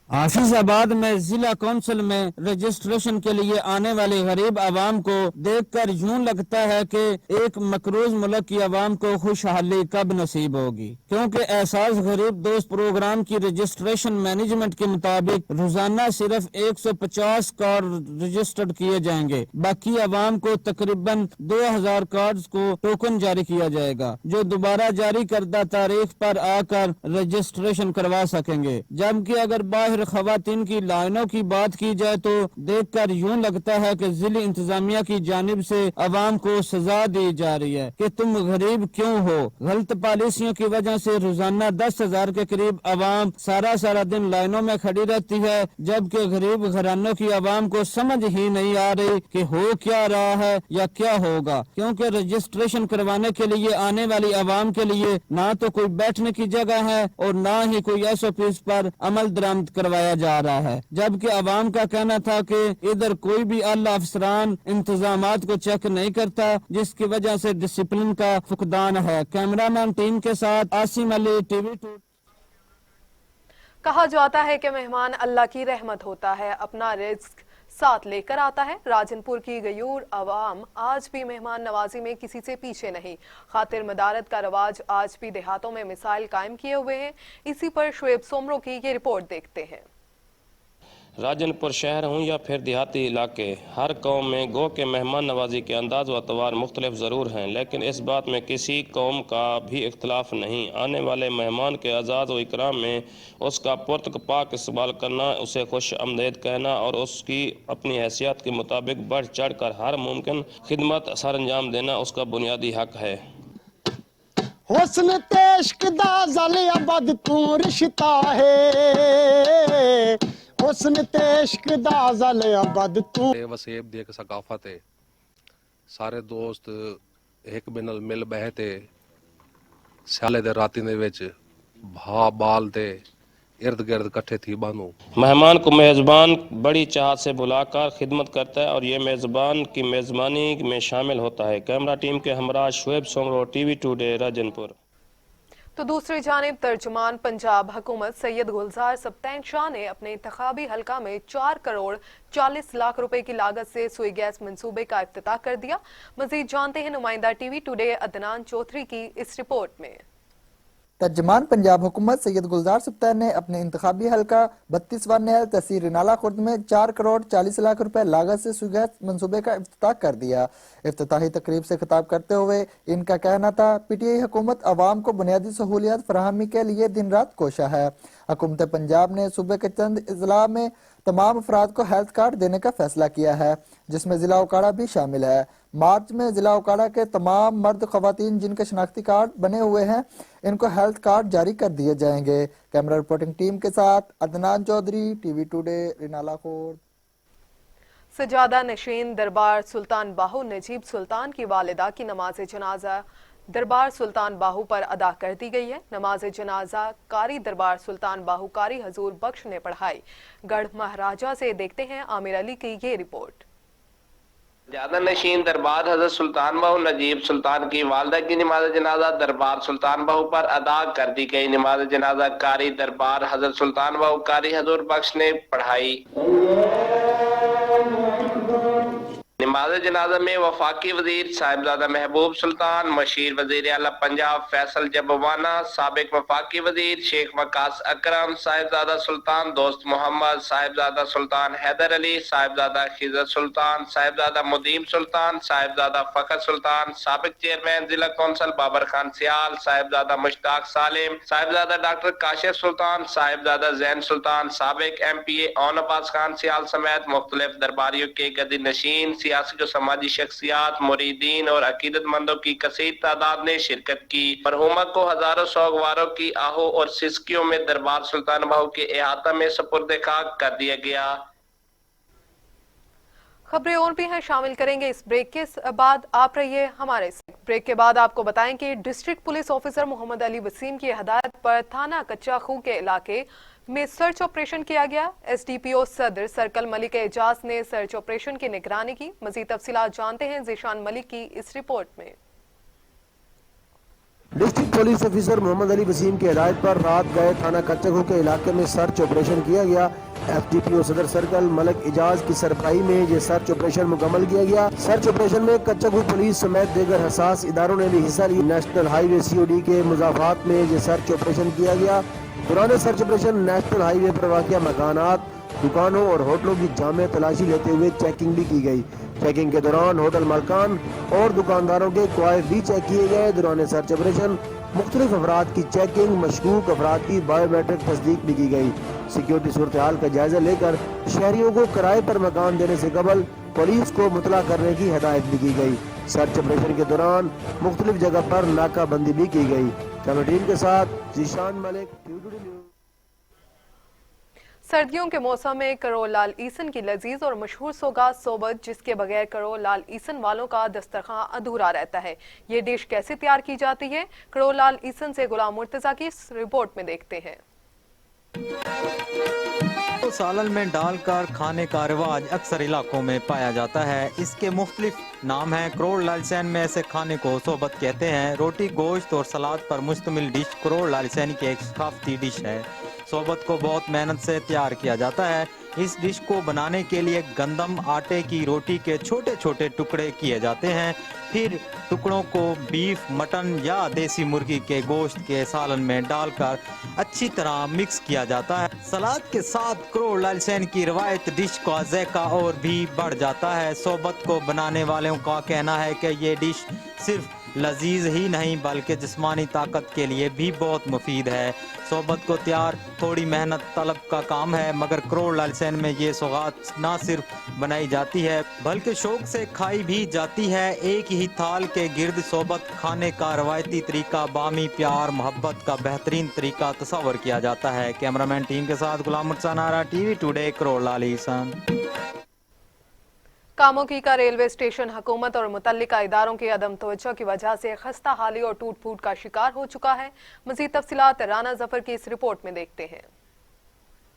हाफिजाबाद में जिला कौंसिल में रजिस्ट्रेशन के लिए आने वाले गरीब आवाम को देखकर यूं लगता है कि एक मकरूज मुल्क की आवाम को खुशहाली कब नसीब होगी, क्योंकि एहसास गरीब दोस्त प्रोग्राम की रजिस्ट्रेशन मैनेजमेंट के मुताबिक रोजाना सिर्फ 150 कार्ड रजिस्टर्ड किए जाएंगे। बाकी आवाम को तकरीबन 2000 कार्ड्स को टोकन जारी किया जाएगा, जो दोबारा जारी करदा तारीख पर आकर रजिस्ट्रेशन करवा सकेंगे। जबकि अगर बाहर खवातीन की लाइनों की बात की जाए तो देखकर यूं लगता है कि जिले इंतजामिया की जानिब से अवाम को सजा दी जा रही है कि तुम गरीब क्यों हो। गलत पॉलिसियों की वजह से रोजाना 10,000 के करीब अवाम सारा दिन लाइनों में खड़ी रहती है, जबकि गरीब घरानों की अवाम को समझ ही नहीं आ रही कि हो क्या रहा है या क्या होगा, क्योंकि रजिस्ट्रेशन करवाने के लिए आने वाली अवाम के लिए ना तो कोई बैठने की जगह है और ना ही कोई SOPs पर अमल दरामद करवाया जा रहा है। जबकि अवाम का कहना था कि इधर कोई भी आला अफसरान इंतजामात को चेक नहीं करता, जिसकी वजह से डिसिप्लिन का फुकदान है। कैमरामैन टीम के साथ आसिम अली, TV2। कहा जाता है कि मेहमान अल्लाह की रहमत होता है, अपना रिज्क साथ लेकर आता है। राजनपुर की गयूर अवाम आज भी मेहमान नवाजी में किसी से पीछे नहीं। खातिर मदारत का रवाज आज भी देहातों में मिसाइल कायम किए हुए हैं। इसी पर शुएब सोमरो की ये रिपोर्ट देखते हैं। राजनपुर शहर हूँ या फिर देहाती इलाके, हर कौम में गो के मेहमान नवाजी के अंदाज व अतवार मुख्तलिफ ज़रूर हैं, लेकिन इस बात में किसी कौम का भी इख्तलाफ नहीं। आने वाले मेहमान के अज़ाज़ व इकराम में उसका पुरतपाक इस्तेमाल करना, उसे खुश आमदीद कहना और उसकी अपनी हैसियत के मुताबिक बढ़ चढ़ कर हर मुमकिन खिदमत सर अंजाम देना उसका बुनियादी हक है। हुस्न तेश्क दा ज़ल अबद तू रिश्ता है, हुस्न तेश्क दा ज़ल अबद तू वसेब दी सकाफत है। सारे दोस्त एक बिनल मिल बहते स्याले दे राती दे विच भा बाल दे इर्द गिर्द इकट्ठे थी बानू। मेहमान को मेज़बान बड़ी चाहत से बुलाकर खिदमत करता है और ये मेज़बान की मेज़बानी में शामिल होता है। कैमरा टीम के हमरा शुएब सोमरो, TV टुडे, राजनपुर। तो दूसरी जानिब तर्जुमान पंजाब हुकूमत सैयद गुलजार सब्तैन शाह ने अपने इंतखाबी हलका में 4 करोड़ 40 लाख रुपए की लागत से सुई गैस मंसूबे का इफ्तिताह कर दिया। मजीद जानते हैं नुमाइंदा TV टुडे अदनान चौधरी की इस रिपोर्ट में। तर्जमान पंजाब हुकूमत सैयद गुलजार सुब्तार ने अपने इंतखाबी हल्का 32वां नहर तहसील रिनाला खुर्द में 4 करोड़ 40 लाख रुपए लागत से सुगैस मंसूबे का इफ्तिताह कर दिया। इफ्तिताही तकरीब से खिताब करते हुए इनका कहना था, पीटीआई हुकूमत अवाम को बुनियादी सहूलियात फराहमी के लिए दिन रात कोशा है। हुकूमत पंजाब ने सूबे के चंद अजला में तमाम अफराद को हेल्थ कार्ड देने का फैसला किया है, जिसमें जिला उकाड़ा भी शामिल है। मार्च में जिला उकाड़ा के तमाम मर्द खवातीन जिनके शनाख्ती कार्ड बने हुए हैं, इनको हेल्थ कार्ड जारी कर दिए जाएंगे। कैमरा रिपोर्टिंग टीम के साथ अदनान चौधरी, टीवी टुडे, रिनाला खुर्द। सजादा नशीन दरबार सुल्तान बाहू नजीब सुल्तान की वालिदा की नमाज जनाजा दरबार सुल्तान बाहू पर अदा कर दी गई है। नमाज जनाजा कारी दरबार सुल्तान बाहू कारी हजूर बख्श ने पढ़ाई। गढ़ महाराजा से देखते हैं आमिर अली की ये रिपोर्ट। ज्यादा नशीन दरबार हजरत सुल्तान बाहू नजीब सुल्तान की वालदा की नमाज जनाजा दरबार सुल्तान बाहू पर अदा कर दी गई। नमाज जनाजा कारी दरबार हजरत सुल्तान बाहू कारी हजूर बख्श ने पढ़ाई। नमाज जनाजा में वफाकी वजीर साहिबजादा महबूब सुल्तान, मशीर वजीर आला पंजाब फैसल जबवाना, साबिक वफाकी वजीर शेख वकास अकरम, साहिबजादा सुल्तान दोस्त मोहम्मद, साहिबजादा सुल्तान हैदर अली, साहिबजादा खिजर सुल्तान, साहिबजादा मुदीम सुल्तान, साहिबजादा फखर सुल्तान, साबिक चेयरमैन जिला कौंसल बाबर खान सियाल, साहिबजादा मुश्ताक सालिम, साहिबजादा डॉक्टर काशिफ सुल्तान, साहिबजादा जैन सुल्तान, साबिक MPA ओन अब्बास खान सियाल समेत मुख्तलिफ दरबारियों के गदी नशीन, सियासी और समाजी शख्सियात, मुरीदीन और अकीदतमंदों की कसीर तादाद ने शिरकत की। मरहुमा को हजारों सौगवारों की आहू और सिसकियों में दरबार सुल्तान बाहू के अहाता में सुपुर्द खाक कर दिया गया। खबरें और भी हैं, शामिल करेंगे इस ब्रेक के बाद। आप रहिए हमारे साथ। ब्रेक के बाद आपको बताएं कि district police officer Mohammad Ali Waseem की हदायत पर थाना कच्चा खूह के इलाके में सर्च ऑपरेशन किया गया। SDPO सदर सर्कल मलिक एजाज ने सर्च ऑपरेशन की निगरानी की। मजीद तफसीलात जानते हैं जीशान मलिक की इस रिपोर्ट में। District police officer Mohammad Ali Waseem की हिदायत पर रात गए थाना कच्चगू के इलाके में सर्च ऑपरेशन किया गया। SDPO सदर सर्कल मलिक एजाज की सरबराही में ये सर्च ऑपरेशन मुकम्मल किया गया। सर्च ऑपरेशन में कच्चगू पुलिस समेत दीगर हसास इदारों ने भी हिस्सा लिया। नेशनल हाईवे COD के मुजाफात में ये सर्च ऑपरेशन किया गया। दौरान सर्च ऑपरेशन नेशनल हाईवे पर वाक़िया मकानात, दुकानों और होटलों की जामे तलाशी लेते हुए चेकिंग भी की गई। चेकिंग के दौरान होटल मालकान और दुकानदारों के क्वाइफ भी चेक किए गए। दौरान सर्च ऑपरेशन मुख्तलिफ अफराद की चेकिंग, मशकूक अफराद की बायोमेट्रिक तस्दीक भी की गई। सिक्योरिटी सूरत हाल का जायजा लेकर शहरियों को किराए पर मकान देने से कबल पुलिस को मुतला करने की हिदायत भी की गई। सर्च ऑपरेशन के दौरान मुख्तलिफ जगह पर नाकाबंदी भी की गई। कैमरा टीम के साथ जीशान मलिक। सर्दियों के मौसम में करोल लाल ईसन की लजीज और मशहूर सौगात सोबत, जिसके बगैर करोल लाल ईसन वालों का दस्तरखान अधूरा रहता है। ये डिश कैसे तैयार की जाती है, करोल लाल ईसन से गुलाम मुर्तजा की इस रिपोर्ट में देखते हैं। तो सालन में डालकर खाने का रिवाज अक्सर इलाकों में पाया जाता है। इसके मुख्तलिफ नाम हैं। करोल लालसैन में ऐसे खाने को सोबत कहते हैं। रोटी, गोश्त और सलाद पर मुश्तमिल डिश करोल लालसैन की एक सकाफती डिश है। सोबत को बहुत मेहनत से तैयार किया जाता है। इस डिश को बनाने के लिए गंदम आटे की रोटी के छोटे छोटे टुकड़े किए जाते हैं। फिर टुकड़ों को बीफ, मटन या देसी मुर्गी के गोश्त के सालन में डालकर अच्छी तरह मिक्स किया जाता है। सलाद के साथ करोल लालसैन की रवायत डिश का ज़ायका और भी बढ़ जाता है। सोबत को बनाने वालों का कहना है कि ये डिश सिर्फ लजीज ही नहीं बल्कि जिस्मानी ताकत के लिए भी बहुत मुफीद है। सोबत को तैयार थोड़ी मेहनत तलब का काम है, मगर करोल लालसैन में ये सौगात ना सिर्फ बनाई जाती है बल्कि शौक से खाई भी जाती है। एक ही थाल के गिर्द सोबत खाने का रवायती तरीका बामी प्यार मोहब्बत का बेहतरीन तरीका तस्वर किया जाता है। कैमरामैन टीम के साथ गुलाम मुर्तजा नारा, टीवी टुडे, करोल लाल ईसन। कामोकी का रेलवे स्टेशन हुकूमत और मुतल्लिका इदारों के अदम तवज्जो की वजह से खस्ता हाली और टूट फूट का शिकार हो चुका है। मजीद तफसीलात राना जफर की इस रिपोर्ट में देखते हैं।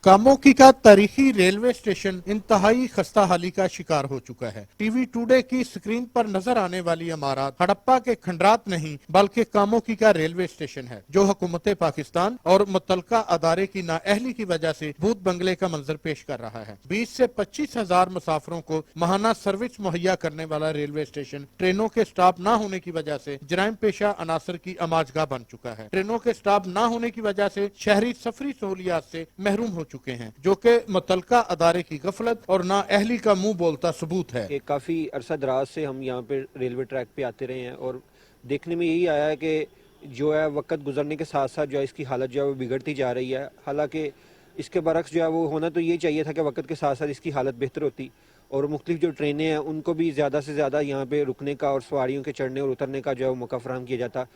कामोकी का तारीखी रेलवे स्टेशन इंतहाई खस्ता हाली का शिकार हो चुका है। टीवी टुडे की स्क्रीन पर नजर आने वाली इमारत हड़प्पा के खंडरात नहीं बल्कि कामोकी का रेलवे स्टेशन है, जो हुकूमत पाकिस्तान और मुतलका अदारे की नाअहली की वजह से भूत बंगले का मंजर पेश कर रहा है। 20 से 25 हजार मुसाफिरों को माहाना सर्विस मुहैया करने वाला रेलवे स्टेशन ट्रेनों के स्टॉप न होने की वजह से जराइम पेशा अनासर की अमाजगाह बन चुका है। ट्रेनों के स्टॉप न होने की वजह से शहरी सफरी सहूलियात से महरूम हो चुके हैं, जो कि मुतलका अदारे की गफलत और नाअहली का मुंह बोलता सबूत है। काफी अरसा दराज से हम यहाँ पे रेलवे ट्रैक पे आते रहे हैं और देखने में यही आया है कि जो है वक्त गुजरने के साथ साथ जो है इसकी हालत जो है वो बिगड़ती जा रही है। हालांकि इसके बरक्स जो है वो होना तो ये चाहिए था कि वक्त के साथ साथ इसकी हालत बेहतर होती और मुख्तलिफ जो ट्रेनें हैं उनको भी ज़्यादा से ज़्यादा यहाँ पे रुकने का और सवारियों के चढ़ने और उतरने का जो है वो मौका फराहम किया जाता।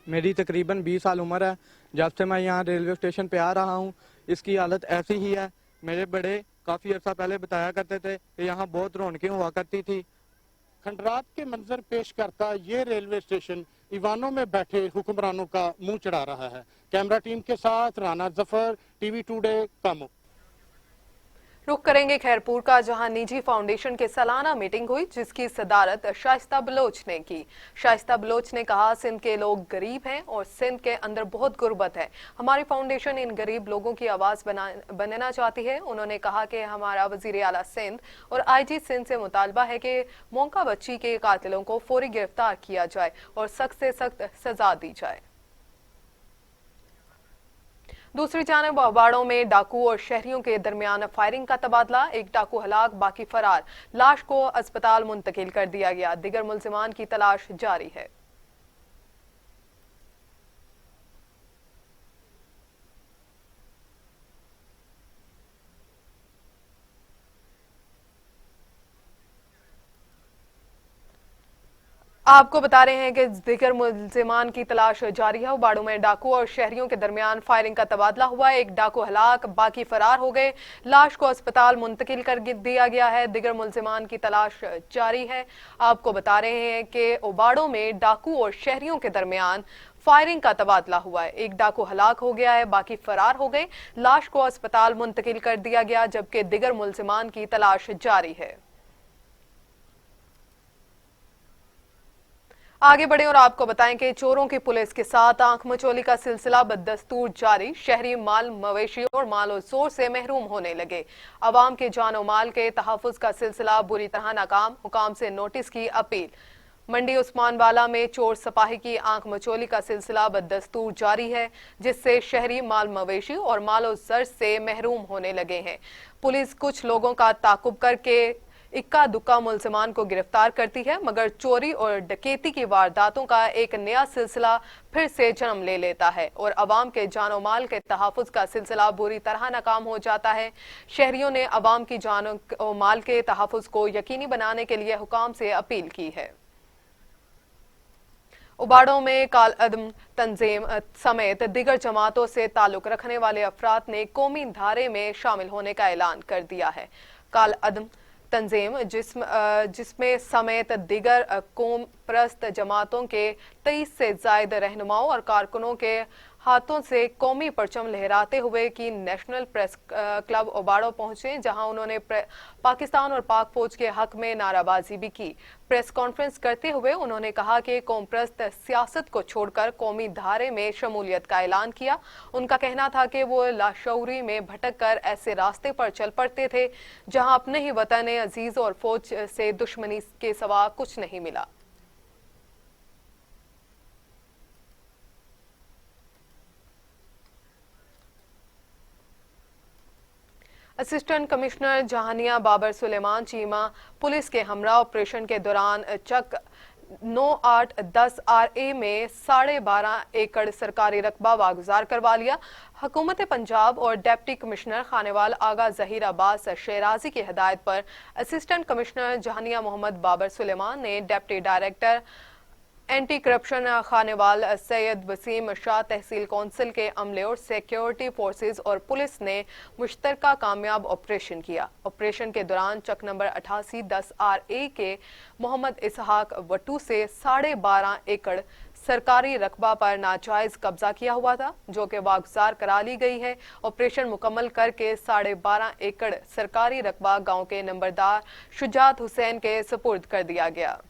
मेरी तकरीबन 20 साल उम्र है जब से मैं यहाँ रेलवे स्टेशन पे आ रहा हूँ। इसकी हालत ऐसी ही है। मेरे बड़े काफ़ी अर्सा पहले बताया करते थे कि यहाँ बहुत रौनकें हुआ करती थी। खंडरात के मंजर पेश करता ये रेलवे स्टेशन ईवानों में बैठे हुक्मरानों का मुंह चढ़ा रहा है। कैमरा टीम के साथ राना जफर, टीवी टुडे, कामो। रुख करेंगे खैरपुर का, जहां निजी फाउंडेशन के सालाना मीटिंग हुई, जिसकी सदारत शाइस्ता बलोच ने की। शाइस्ता बलोच ने कहा, सिंध के लोग गरीब हैं और सिंध के अंदर बहुत गुर्बत है। हमारी फाउंडेशन इन गरीब लोगों की आवाज बनना चाहती है। उन्होंने कहा कि हमारा वजीर आला सिंध और IG सिंध से मुतालबा है कि मोंका बच्ची के कातिलों को फौरी गिरफ्तार किया जाए और सख्त से सख्त सजा दी जाए। दूसरी जानब अबाड़ों में डाकू और शहरियों के दरमियान फायरिंग का तबादला। एक डाकू हलाक, बाकी फरार। लाश को अस्पताल मुंतकिल कर दिया गया। दिगर मुल्जिमान की तलाश जारी है। आपको बता रहे हैं कि दिगर मुल्जिमान की तलाश जारी है। उबाड़ू में डाकू और शहरियों के दरमियान फायरिंग का तबादला हुआ। एक डाकू हलाक, बाकी फरार हो गए। लाश को अस्पताल मुंतकिल कर दिया गया है। दिगर मुल्जिमान की तलाश जारी है। आपको बता रहे हैं कि उबाड़ू में डाकू और शहरियों के दरमियान फायरिंग का तबादला हुआ है। एक डाकू हलाक हो गया है, बाकी फरार हो गए। लाश को अस्पताल मुंतकिल कर दिया गया, जबकि दिगर मुल्जिमान की तलाश जारी है। आगे बढ़े और आपको बताएं कि चोरों की पुलिस के साथ आंख मचोली का सिलसिला बदस्तूर जारी। शहरी माल मवेशी और माल और जोर से महरूम होने लगे। अवाम के जान और माल के तहफ़्फ़ुज़ का सिलसिला बुरी तरह नाकाम। हुकाम से नोटिस की अपील। मंडी उस्मानवाला में चोर सपाही की आंख मचोली का सिलसिला बदस्तूर जारी है, जिससे शहरी माल मवेशी और माल और जर से महरूम होने लगे हैं। पुलिस कुछ लोगों का ताकुब करके इक्का दुक्का मुल्जिमान को गिरफ्तार करती है, मगर चोरी और डकैती की वारदातों का एक नया सिलसिला फिर से जन्म ले लेता है और अवाम के जान और माल के तहफ़्फ़ुज़ का सिलसिला बुरी तरह नाकाम हो जाता है। शहरियों ने अवाम की जान और माल के तहफ़्फ़ुज़ को यकीनी बनाने के लिए हुकाम से अपील की है। उबाड़ों में काल अदम तंजीम समेत दिगर जमातों से ताल्लुक रखने वाले अफराद ने कौमी धारे में शामिल होने का ऐलान कर दिया है। काल अदम तंजीम जिसमें समेत दिगर कौम परस्त जमातों के 23 से ज्यादा रहनुमाओं और कारकुनों के हाथों से कौमी परचम लहराते हुए की नेशनल प्रेस क्लब उबाड़ो पहुंचे, जहां उन्होंने पाकिस्तान और पाक फौज के हक में नाराबाजी भी की। प्रेस कॉन्फ्रेंस करते हुए उन्होंने कहा कि कौम परस्त सियासत को छोड़कर कौमी धारे में शमूलियत का ऐलान किया। उनका कहना था कि वो लाशऊरी में भटक कर ऐसे रास्ते पर चल पड़ते थे जहां अपने ही वतन अजीज और फौज से दुश्मनी के सिवा कुछ नहीं मिला। Assistant commissioner Jahania Babar Sulaiman Cheema police के हमरा ऑपरेशन के दौरान चक 9810 RA में 12.5 एकड़ सरकारी रकबा वागुजार करवा लिया। हुकूमत पंजाब और डिप्टी कमिश्नर खानेवाल आगा जहीर अब्बास शेराजी की हिदायत पर असिस्टेंट कमिश्नर जहानिया मोहम्मद बाबर सुलेमान ने deputy director anti corruption Khanewal Syed Waseem Shah, tehsil council के अमले और सिक्योरिटी फोर्सेस और पुलिस ने मुश्तरका कामयाब ऑपरेशन किया। ऑपरेशन के दौरान चक नंबर 8810 RA के मोहम्मद इसहाक वटू से 12.5 एकड़ सरकारी रकबा पर नाजायज कब्जा किया हुआ था, जो कि वागुजार करा ली गई है। ऑपरेशन मुकम्मल करके 12.5 एकड़ सरकारी रकबा गांव के नंबरदार शुजात हुसैन के सुपुर्द कर दिया गया।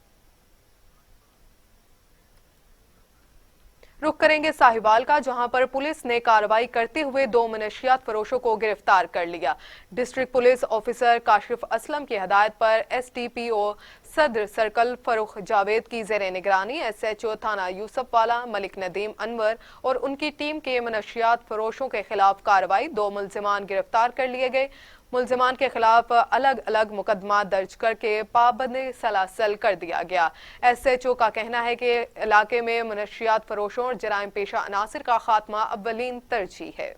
रुख करेंगे साहिवाल का, जहां पर पुलिस ने कार्रवाई करते हुए 2 मनशियात फरोशों को गिरफ्तार कर लिया। District police officer Kashif Aslam की हदायत पर SDPO सदर सर्कल फरूख जावेद की ज़ेरे निगरानी SHO थाना यूसुफवाला मलिक नदीम अनवर और उनकी टीम के मनशियात फरोशों के खिलाफ कार्रवाई, 2 मुल्जिमान गिरफ्तार कर लिए गए। मुल्जिमान के खिलाफ अलग अलग मुकदमा दर्ज करके पाबंदी सलासल कर दिया गया। SHO का कहना है कि इलाके में मनशियात फरोशों और जराइम पेशा अनासिर का खात्मा अव्वलीन तरजीह है।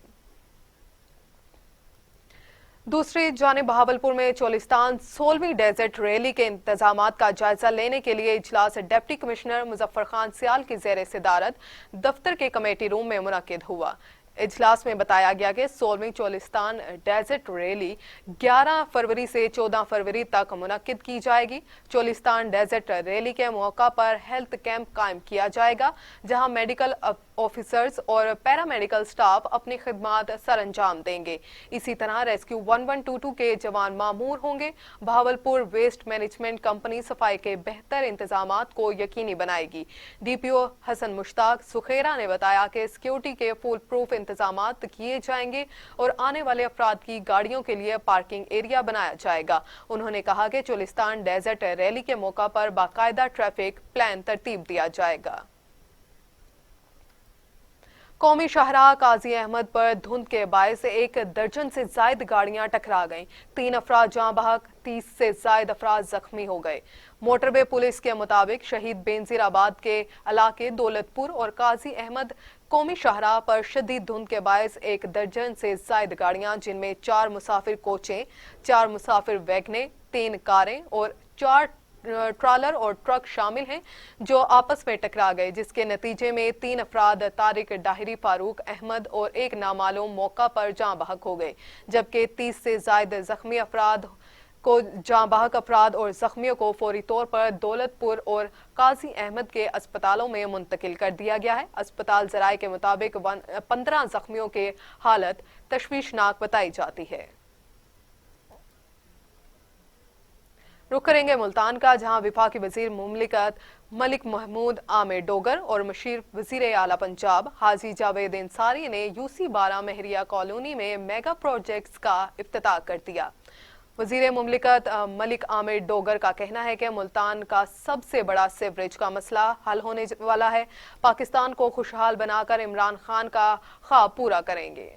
दूसरी जानिब बहावलपुर में चोलिस्तान 16वीं डेजर्ट रैली के इंतजामात का जायजा लेने के लिए इजलास डिप्टी कमिश्नर मुजफ्फर खान सियाल की ज़ेरे सदारत दफ्तर के कमेटी रूम में मुनक्किद हुआ। इजलास में बताया गया कि 16वीं चोलिस्तान डेजर्ट रैली 11 फरवरी से 14 फरवरी तक मुनक्किद की जाएगी। चोलिस्तान डेजर्ट रैली के मौका पर हेल्थ कैंप कायम किया जाएगा, जहां मेडिकल ऑफिसर्स और पैरामेडिकल स्टाफ अपनी खिदमात सर अंजाम देंगे। इसी तरह रेस्क्यू 1122 के जवान मामूर होंगे। बहावलपुर वेस्ट मैनेजमेंट कंपनी सफाई के बेहतर इंतजामात को यकीनी बनाएगी। DPO हसन मुश्ताक सुखेरा ने बताया कि सिक्योरिटी के फुल प्रूफ इंतजामात किए जाएंगे और आने वाले अफराद की गाड़ियों के लिए पार्किंग एरिया बनाया जाएगा। उन्होंने कहा कि चोलिस्तान डेजर्ट रैली के मौका पर बाकायदा ट्रैफिक प्लान तरतीब दिया जाएगा। कौमी शाहराह काजी अहमद पर धुंध के बायस 1 दर्जन से जायद गाड़ियां टकरा गईं। 3 अफराद जाँ बहक, 30 से जायद अफराद जख्मी हो गए। मोटरवे पुलिस के मुताबिक शहीद बेनजीराबाद के इलाके दौलतपुर और काजी अहमद कौमी शाहराह पर शदीद धुंध के बायस 1 दर्जन से जायद गाड़ियां, जिनमें 4 मुसाफिर कोचें, 4 मुसाफिर वैगनें, 3 कारें और 4 ट्रॉलर और ट्रक शामिल हैं, जो आपस में टकरा गए, जिसके नतीजे में 3 अफराद तारिक डाहिरी, फारूक अहमद और 1 नामालूम मौका पर जाँ बहक हो गए, जबकि 30 से जायद जख्मी अफराद को जाँ बहक अफराद और जख्मियों को फौरी तौर पर दौलतपुर और काजी अहमद के अस्पतालों में मुंतकिल कर दिया गया है। अस्पताल जराये के मुताबिक 15 जख्मियों की हालत तशवीशनाक बताई जाती है। रुख करेंगे मुल्तान का, जहां विफाकी वजीर मुमलिकत मलिक महमूद आमिर डोगर और मशीर वजीर आला पंजाब हाजी जावेद अंसारी ने UC 12 महरिया कॉलोनी में मेगा प्रोजेक्ट्स का इफ्तिताह कर दिया। वजीर मुमलिकत मलिक आमिर डोगर का कहना है कि मुल्तान का सबसे बड़ा सीवरेज का मसला हल होने वाला है। पाकिस्तान को खुशहाल बनाकर इमरान खान का ख्वाब पूरा करेंगे।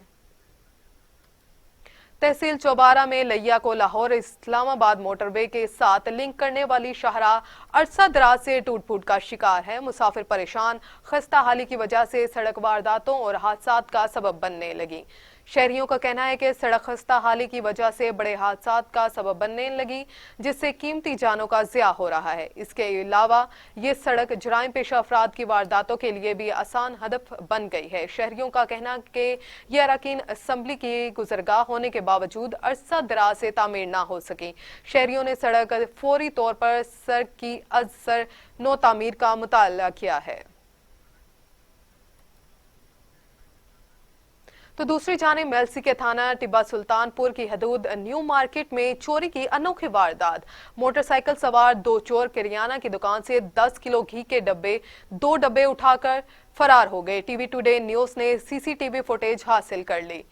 तहसील चौबारा में लैया को लाहौर इस्लामाबाद मोटरवे के साथ लिंक करने वाली शाहराह अरसा दराज से टूट फूट का शिकार है। मुसाफिर परेशान, खस्ता हाली की वजह से सड़क वारदातों और हादसात का सबब बनने लगी। शहरियों का कहना है कि सड़क खस्ता हाली की वजह से बड़े हादसात का सबब बनने लगी, जिससे कीमती जानों का ज़िया हो रहा है। इसके अलावा ये सड़क जराइम पेशा अफराद की वारदातों के लिए भी आसान हदफ बन गई है। शहरियों का कहना कि यह अरकान असम्बली की गुजरगाह होने के बावजूद अरसा दराज से तामीर ना हो सकी। शहरियों ने सड़क फौरी तौर पर सड़क की अजसर नो तामीर का मुताला किया है। तो दूसरी जानिब मेलसी के थाना टिब्बा सुल्तानपुर की हदूद न्यू मार्केट में चोरी की अनोखी वारदात। मोटरसाइकिल सवार 2 चोर किरियाना की दुकान से 10 किलो घी के 2 डब्बे उठाकर फरार हो गए। टीवी टुडे न्यूज ने CCTV फुटेज हासिल कर ली।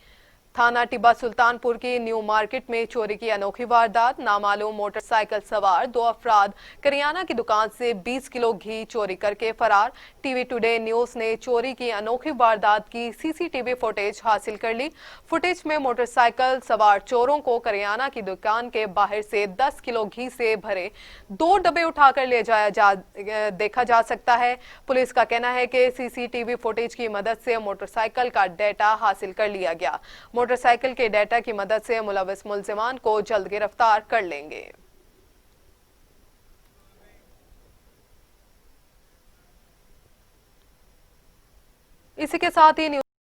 थाना टिब्बा सुल्तानपुर की न्यू मार्केट में चोरी की अनोखी वारदात। नामालूम मोटरसाइकिल सवार 2 अफराद करियाना की दुकान से 20 किलो घी चोरी करके फरार। टीवी टुडे न्यूज ने चोरी की अनोखी वारदात की CCTV फुटेज हासिल कर ली। फुटेज में मोटरसाइकिल सवार चोरों को करियाना की दुकान के बाहर से 10 किलो घी से भरे 2 डब्बे उठाकर ले देखा जा सकता है। पुलिस का कहना है कि CCTV फुटेज की मदद से मोटरसाइकिल का डेटा हासिल कर लिया गया। मोटरसाइकिल के डेटा की मदद से मुलविस मुल्जिमान को जल्द गिरफ्तार कर लेंगे। इसी के साथ ही